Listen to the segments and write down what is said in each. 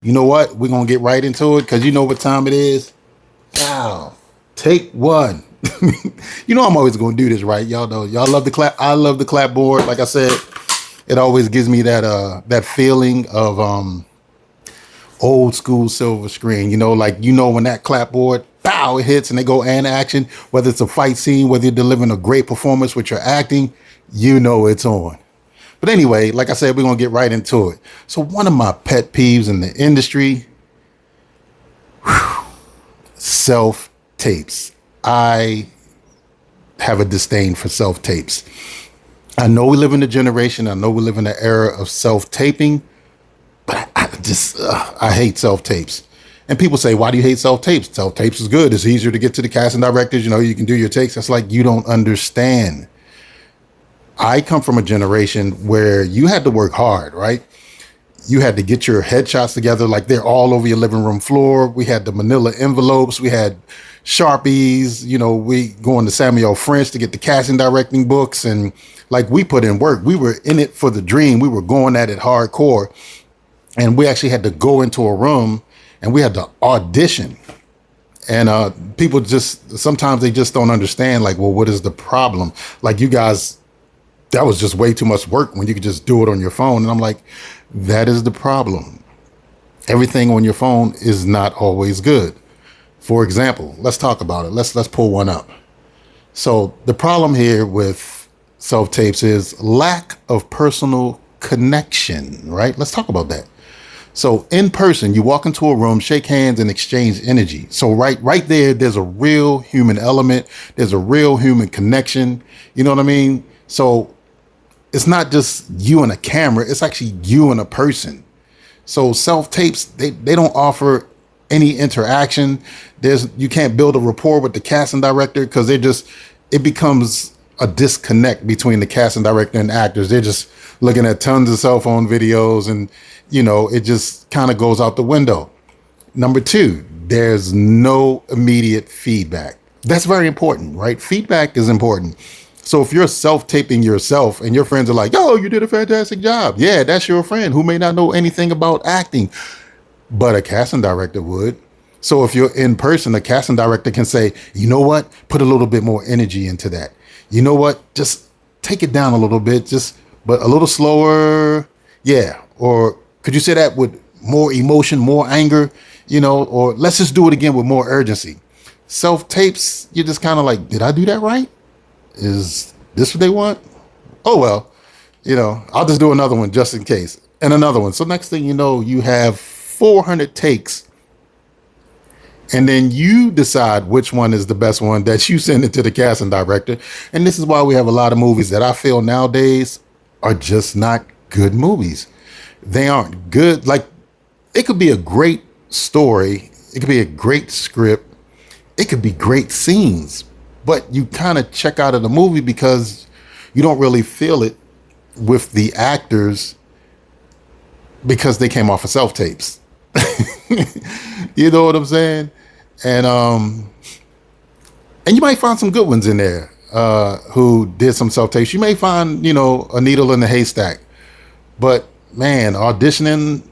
You know what? We're gonna get right into it because you know what time it is. Wow. Take one. You know I'm always gonna do this, right? Y'all know. Y'all love the clap. I love the clapboard. Like I said, it always gives me that feeling of old school silver screen. Like when that clapboard, pow, it hits and they go and action, whether it's a fight scene, whether you're delivering a great performance with your acting, it's on. But anyway, like I said, we're gonna get right into it. So one of my pet peeves in the industry, self tapes. I have a disdain for self tapes. I know we live in a generation, I know we live in an era of self taping, but I hate self tapes. And people say, why do you hate self tapes? Self tapes is good. It's easier to get to the casting directors. You can do your takes. That's like, you don't understand. I come from a generation where you had to work hard, right? You had to get your headshots together, like they're all over your living room floor. We had the manila envelopes. We had Sharpies. We going to Samuel French to get the casting directing books. And like, we put in work. We were in it for the dream. We were going at it hardcore. And we actually had to go into a room and we had to audition. And people sometimes they just don't understand, like, well, what is the problem? Like, you guys, that was just way too much work when you could just do it on your phone. And I'm like, that is the problem. Everything on your phone is not always good. For example, let's talk about it. Let's pull one up. So the problem here with self-tapes is lack of personal connection, right? Let's talk about that. So in person, you walk into a room, shake hands, and exchange energy. So right there, there's a real human element. There's a real human connection. You know what I mean? So it's not just you and a camera. It's actually you and a person. So self-tapes, they don't offer any interaction. You can't build a rapport with the casting director because it becomes a disconnect between the casting director and actors. They're just looking at tons of cell phone videos and, it just kind of goes out the window. Number two, there's no immediate feedback. That's very important, right? Feedback is important. So if you're self-taping yourself and your friends are like, yo, you did a fantastic job. Yeah, that's your friend who may not know anything about acting, but a casting director would. So if you're in person, a casting director can say, you know what? Put a little bit more energy into that. You know what? Just take it down a little bit, but a little slower. Yeah. Or could you say that with more emotion, more anger, or let's just do it again with more urgency. Self-tapes, you're just kind of like, did I do that right? Is this what they want? Oh, well, I'll just do another one just in case. And another one. So next thing you know, you have 400 takes. And then you decide which one is the best one that you send it to the casting director. And this is why we have a lot of movies that I feel nowadays are just not good movies. They aren't good. Like, it could be a great story. It could be a great script. It could be great scenes. But you kind of check out of the movie because you don't really feel it with the actors because they came off of self-tapes. You know what I'm saying? And you might find some good ones in there who did some self-tapes. You may find, a needle in the haystack. But man, auditioning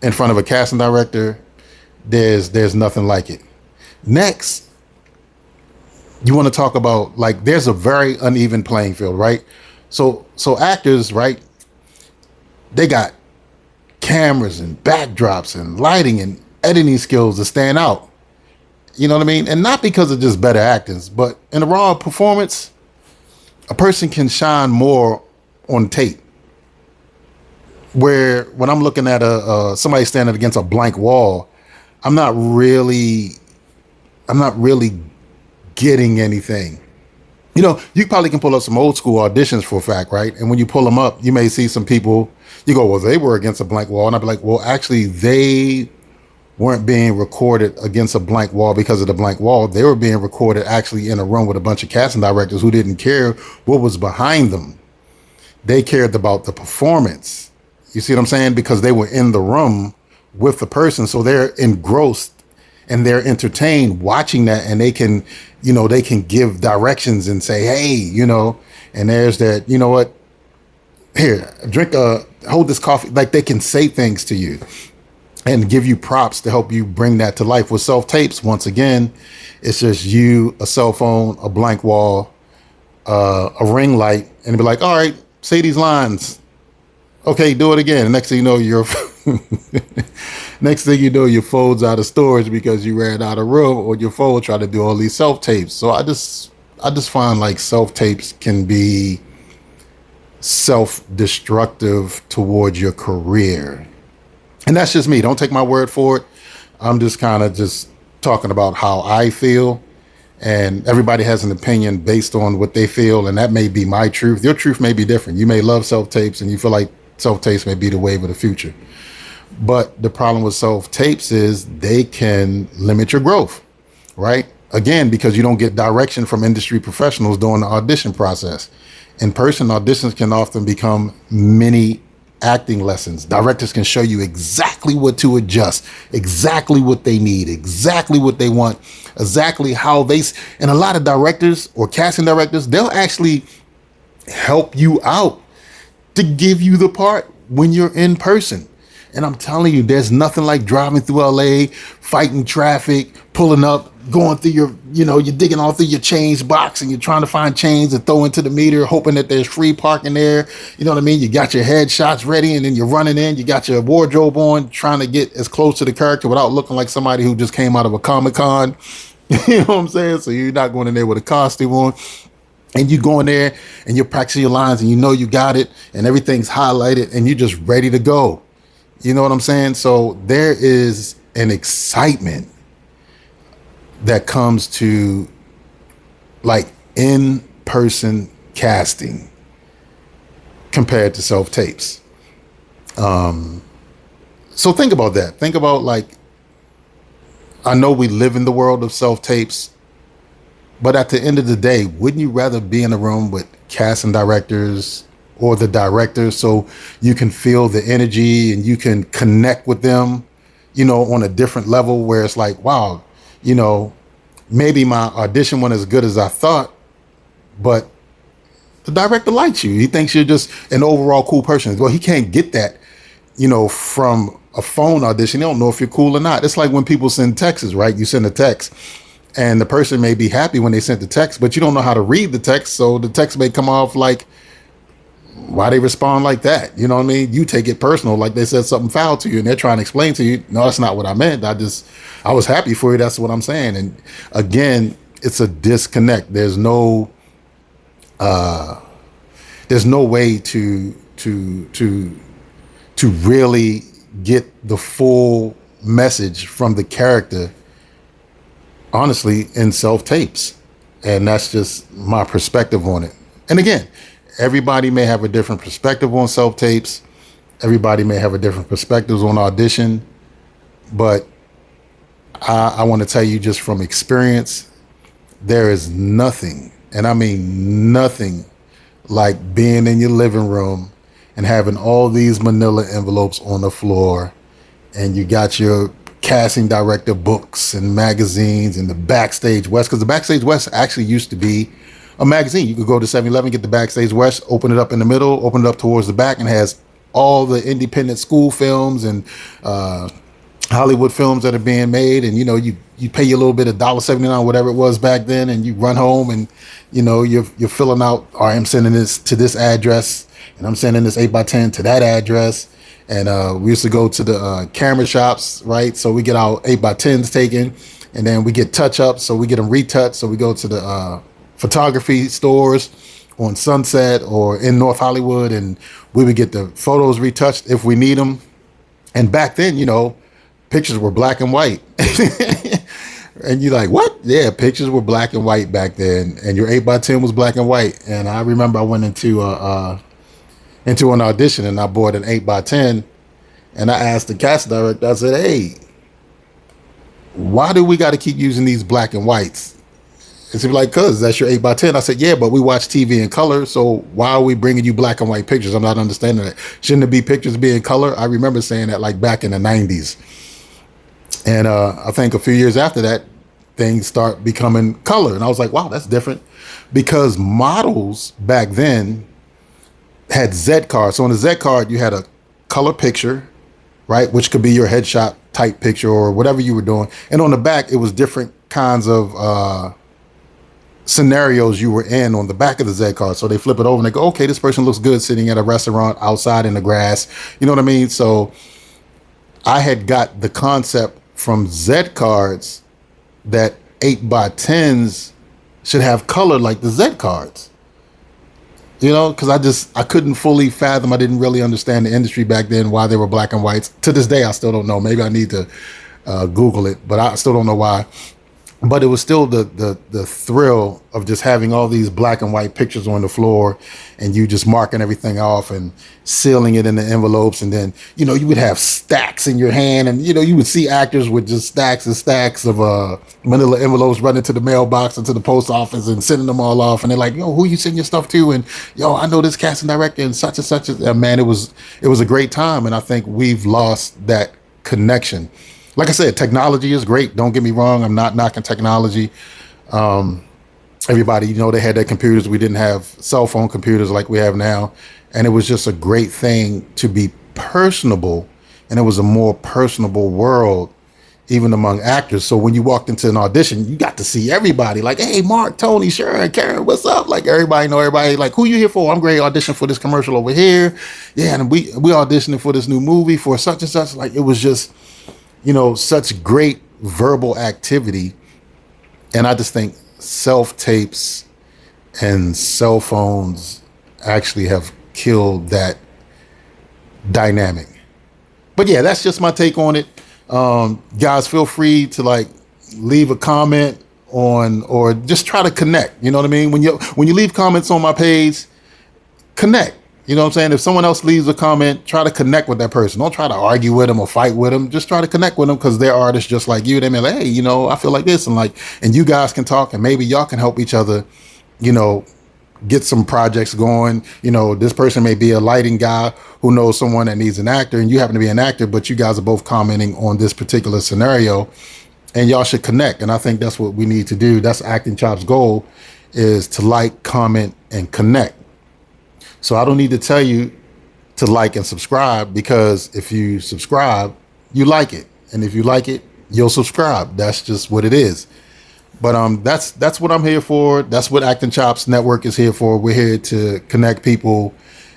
in front of a casting director, there's nothing like it. Next, you want to talk about, like, there's a very uneven playing field, right? So actors, right? They got cameras and backdrops and lighting and editing skills to stand out. You know what I mean? And not because of just better actors, but in a raw performance, a person can shine more on tape. Where when I'm looking at somebody standing against a blank wall, I'm not really getting anything. You probably can pull up some old school auditions for a fact, right? And when you pull them up, you may see some people, you go, well, they were against a blank wall. And I'd be like, well, actually, they weren't being recorded against a blank wall because of the blank wall. They were being recorded actually in a room with a bunch of casting directors who didn't care what was behind them. They cared about the performance. You see what I'm saying? Because they were in the room with the person. So they're engrossed and they're entertained watching that, and they can give directions and say, hey, and there's that, what, here, drink hold this coffee. Like, they can say things to you. and give you props to help you bring that to life. With self tapes, once again, it's just you, a cell phone, a blank wall, a ring light, and be like, all right, say these lines. Okay, do it again. Next thing you know, next thing you know, your phone's out of storage because you ran out of room on your phone trying to do all these self tapes. So I just find like self tapes can be self destructive towards your career. And that's just me. Don't take my word for it. I'm just kind of just talking about how I feel. And everybody has an opinion based on what they feel. And that may be my truth. Your truth may be different. You may love self tapes and you feel like self tapes may be the wave of the future. But the problem with self tapes is they can limit your growth, right? Again, because you don't get direction from industry professionals during the audition process. In person, auditions can often become mini acting lessons. Directors can show you exactly what to adjust, exactly what they need, exactly what they want, exactly how and a lot of directors or casting directors, they'll actually help you out to give you the part when you're in person. And I'm telling you, there's nothing like driving through LA, fighting traffic, pulling up, going through you're digging all through your change box and you're trying to find change to throw into the meter, hoping that there's free parking there. You know what I mean? You got your headshots ready and then you're running in, you got your wardrobe on, trying to get as close to the character without looking like somebody who just came out of a Comic-Con. You know what I'm saying? So you're not going in there with a costume on. And you go in there and you're practicing your lines and you know you got it and everything's highlighted and you're just ready to go. You know what I'm saying? So there is an excitement that comes to like in-person casting compared to self-tapes. So think about that. Think about like, I know we live in the world of self-tapes, but at the end of the day, wouldn't you rather be in a room with casting directors or the director so you can feel the energy and you can connect with them, on a different level where it's like, wow, maybe my audition wasn't as good as I thought, but the director likes you. He thinks you're just an overall cool person. Well, he can't get that, from a phone audition. They don't know if you're cool or not. It's like when people send texts, right? You send a text and the person may be happy when they sent the text, but you don't know how to read the text. So the text may come off like, why they respond like that? You know what I mean? You take it personal, like they said something foul to you and they're trying to explain to you, no, that's not what I meant. I was happy for you. That's what I'm saying. And again, it's a disconnect. There's no way to really get the full message from the character, honestly, in self tapes. And that's just my perspective on it. And again, everybody may have a different perspective on self tapes. Everybody may have a different perspectives on audition, but I want to tell you just from experience, there is nothing, and I mean nothing, like being in your living room and having all these manila envelopes on the floor and you got your casting director books and magazines and the Backstage West, because the Backstage West actually used to be a magazine. You could go to 7-Eleven, get the Backstage West, open it up in the middle, open it up towards the back, and has all the independent school films and Hollywood films that are being made. And you pay your little bit of $1.79, whatever it was back then, and you run home and you're filling out, all right, I'm sending this to this address and I'm sending this 8x10 to that address. And we used to go to the camera shops, right? So we get our 8x10s taken and then we get touch-ups, so we get them retouched. So we go to the photography stores on Sunset or in North Hollywood, and we would get the photos retouched if we need them. And back then, pictures were black and white. And you're like, what? Yeah, pictures were black and white back then, and your 8x10 was black and white. And I remember I went into an audition and I bought an 8x10, and I asked the cast director, I said, hey, why do we got to keep using these black and whites? And she'd be like, cuz that's your 8x10. I said, yeah, but we watch TV in color, so why are we bringing you black and white pictures? I'm not understanding that. Shouldn't it be pictures be in color? I remember saying that like back in the 90s. And I think a few years after that, things start becoming color. And I was like, wow, that's different. Because models back then had Z cards. So on the Z card, you had a color picture, right? Which could be your headshot type picture or whatever you were doing. And on the back, it was different kinds of scenarios you were in on the back of the Z card. So they flip it over and they go, okay, this person looks good sitting at a restaurant outside in the grass. You know what I mean? So I had got the concept from Z cards that 8x10s should have color like the Z cards. You know, because I couldn't fully fathom. I didn't really understand the industry back then, why they were black and whites. To this day, I still don't know. Maybe I need to Google it, but I still don't know why. But it was still the thrill of just having all these black and white pictures on the floor and you just marking everything off and sealing it in the envelopes. And then, you know, you would have stacks in your hand and, you know, you would see actors with just stacks and stacks of manila envelopes running to the mailbox and to the post office and sending them all off. And they're like, yo, who you sending your stuff to? And, yo, I know this casting director and such and such. Man, it was a great time. And I think we've lost that connection. Like I said, technology is great. Don't get me wrong. I'm not knocking technology. Everybody, you know, they had their computers. We didn't have cell phone computers like we have now. And it was just a great thing to be personable. And it was a more personable world, even among actors. So when you walked into an audition, you got to see everybody like, hey, Mark, Tony, Sharon, Karen, what's up? Like everybody know everybody. Like, who you here for? I'm great. Audition for this commercial over here. Yeah, and we auditioning for this new movie for such and such. Like, it was just, you know, such great verbal activity. And I just think self-tapes and cell phones actually have killed that dynamic. But yeah, that's just my take on it. Guys, feel free to like leave a comment on, or just try to connect. You know what I mean? When you leave comments on my page, connect. You know what I'm saying? If someone else leaves a comment, try to connect with that person. Don't try to argue with them or fight with them. Just try to connect with them, because they're artists just like you. They may like, hey, you know, I feel like this, and you guys can talk, and maybe y'all can help each other, you know, get some projects going. You know, this person may be a lighting guy who knows someone that needs an actor, and you happen to be an actor, but you guys are both commenting on this particular scenario, and y'all should connect. And I think that's what we need to do. That's Acting Chop's goal, is to like, comment, and connect. So I don't need to tell you to like and subscribe, because if you subscribe, you like it. And if you like it, you'll subscribe. That's just what it is. But that's what I'm here for. That's what Acting Chops Network is here for. We're here to connect people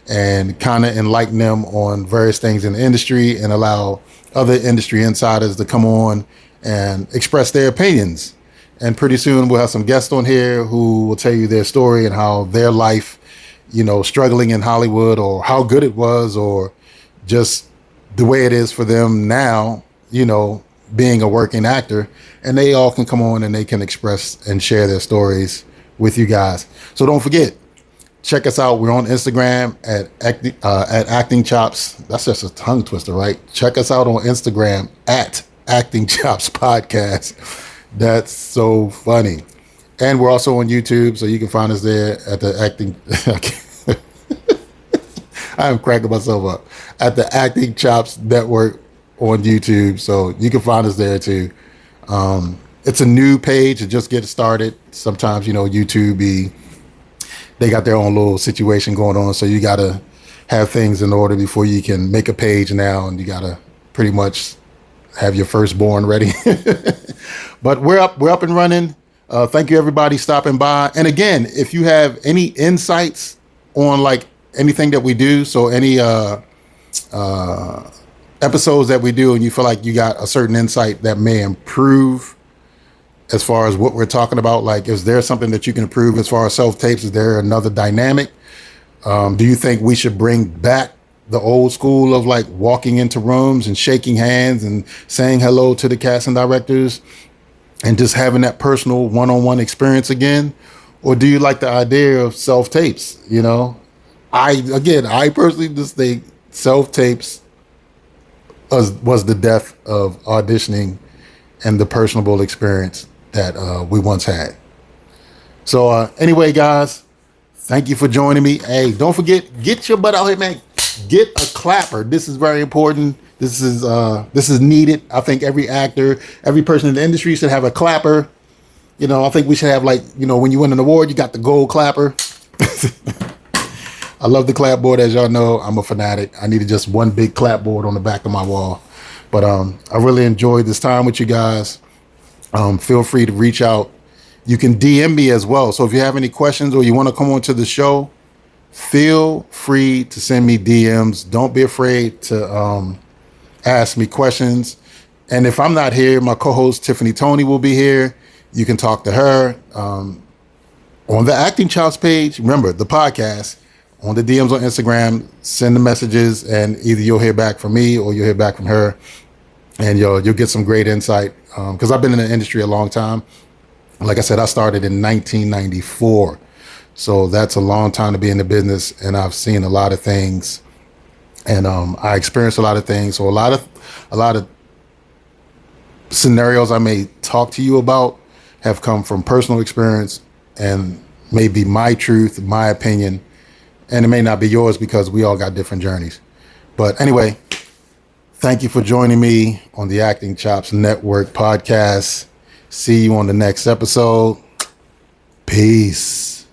and kind of enlighten them on various things in the industry, and allow other industry insiders to come on and express their opinions. And pretty soon we'll have some guests on here who will tell you their story and how their life, you know, struggling in Hollywood, or how good it was, or just the way it is for them now, you know, being a working actor. And they all can come on and they can express and share their stories with you guys. So don't forget, check us out. We're on Instagram at Acting Chops. That's just a tongue twister, right? Check us out on Instagram at Acting Chops Podcast. That's so funny. And we're also on YouTube, so you can find us there at the Acting. I am cracking myself up at the Acting Chops Network on YouTube, so you can find us there too. It's a new page; it just gets started. Sometimes, you know, YouTube they got their own little situation going on, so you gotta have things in order before you can make a page now, and you gotta pretty much have your firstborn ready. But we're up and running. Thank you, everybody, stopping by. And again, if you have any insights on like anything that we do, so any episodes that we do, and you feel like you got a certain insight that may improve as far as what we're talking about, like, is there something that you can improve as far as self-tapes? Is there another dynamic? Do you think we should bring back the old school of like walking into rooms and shaking hands and saying hello to the casting directors and just having that personal one-on-one experience again? Or do you like the idea of self-tapes? You know, I personally just think self-tapes was the death of auditioning and the personable experience that we once had. So anyway, guys, thank you for joining me. Hey, don't forget, get your butt out here, man. Get a clapper. This is very important. This is needed. I think every actor, every person in the industry should have a clapper. You know, I think we should have, like, you know, when you win an award, you got the gold clapper. I love the clapboard. As y'all know, I'm a fanatic. I needed just one big clapboard on the back of my wall. But I really enjoyed this time with you guys. Feel free to reach out. You can DM me as well. So if you have any questions or you want to come on to the show, feel free to send me DMs. Don't be afraid to ask me questions. And if I'm not here, my co-host Tiffany Tony will be here. You can talk to her on the Acting Chops page. Remember, the podcast, on the DMs on Instagram, send the messages, and either you'll hear back from me or you'll hear back from her, and you'll get some great insight. Because I've been in the industry a long time. Like I said, I started in 1994. So that's a long time to be in the business, and I've seen a lot of things, and I experienced a lot of things. So a lot of scenarios I may talk to you about have come from personal experience and maybe my truth, my opinion, and it may not be yours because we all got different journeys. But anyway, thank you for joining me on the Acting Chops Network podcast. See you on the next episode. Peace.